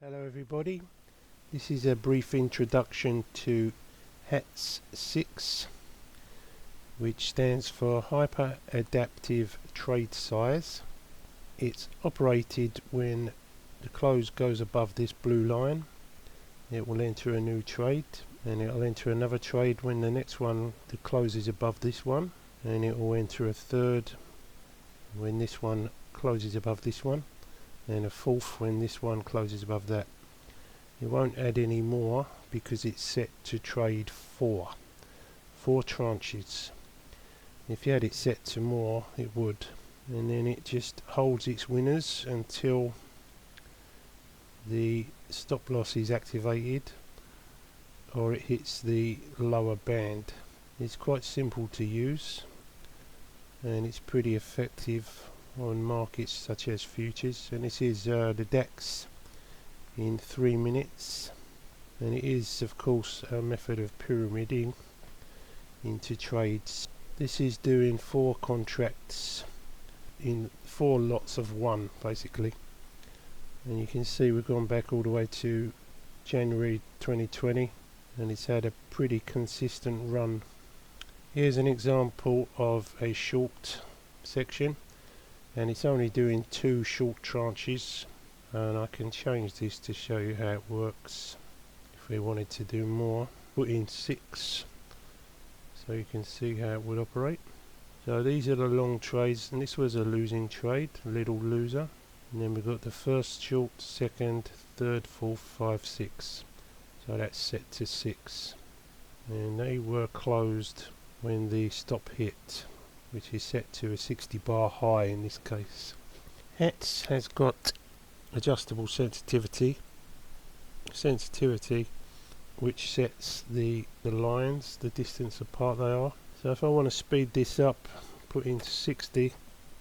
Hello everybody, this is a brief introduction to HATS 6, which stands for Hyper Adaptive Trade Size. It's operated when the close goes above this blue line. It will enter a new trade, and it will enter another trade when the next one, the close is above this one, and it will enter a third when this one closes above this one, and a fourth when this one closes above that. It won't add any more because it's set to trade four tranches. If you had it set to more, it would, and then it just holds its winners until the stop loss is activated or it hits the lower band. It's quite simple to use, and it's pretty effective on markets such as futures. And this is the DAX in 3 minutes, and it is of course a method of pyramiding into trades. This is doing 4 contracts in 4 lots of 1 basically, and you can see we've gone back all the way to January 2020 and it's had a pretty consistent run. Here's an example of a short section, and it's only doing 2 short tranches, and I can change this to show you how it works. If we wanted to do more, put in 6 so you can see how it would operate. So these are the long trades, and this was a losing trade, a little loser, and then we've got the first short, second, third, fourth, 5, 6, so that's set to 6, and they were closed when the stop hit, which is set to a 60 bar high in this case. HATS has got adjustable sensitivity which sets the lines, the distance apart they are. So if I want to speed this up, put in 60,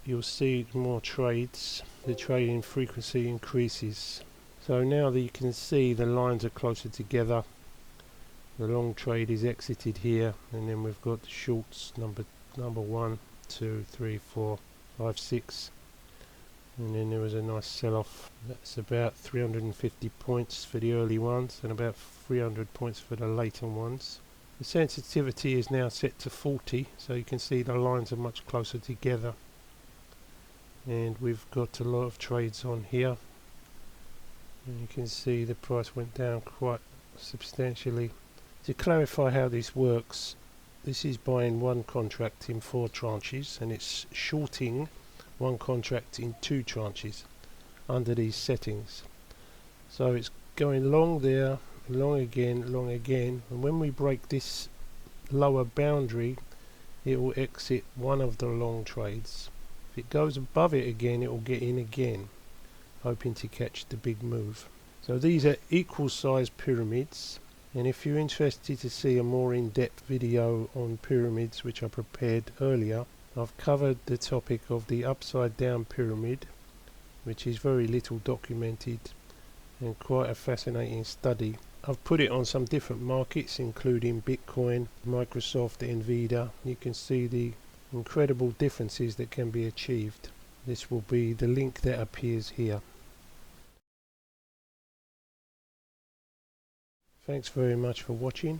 you'll see more trades, the trading frequency increases. So now that you can see the lines are closer together, the long trade is exited here, and then we've got the shorts number 1, 2, 3, 4, 5, 6, and then there was a nice sell-off. That's about 350 points for the early ones and about 300 points for the later ones. The sensitivity is now set to 40, so you can see the lines are much closer together, and we've got a lot of trades on here, and you can see the price went down quite substantially. To clarify how this works, this is buying 1 contract in 4 tranches, and it's shorting 1 contract in 2 tranches under these settings. So it's going long there, long again, and when we break this lower boundary, it will exit one of the long trades. If it goes above it again, it will get in again, hoping to catch the big move. So these are equal size pyramids, and if you're interested to see a more in-depth video on pyramids, which I prepared earlier, I've covered the topic of the upside down pyramid, which is very little documented and quite a fascinating study. I've put it on some different markets including Bitcoin, Microsoft, Nvidia. You can see the incredible differences that can be achieved. This will be the link that appears here. Thanks very much for watching.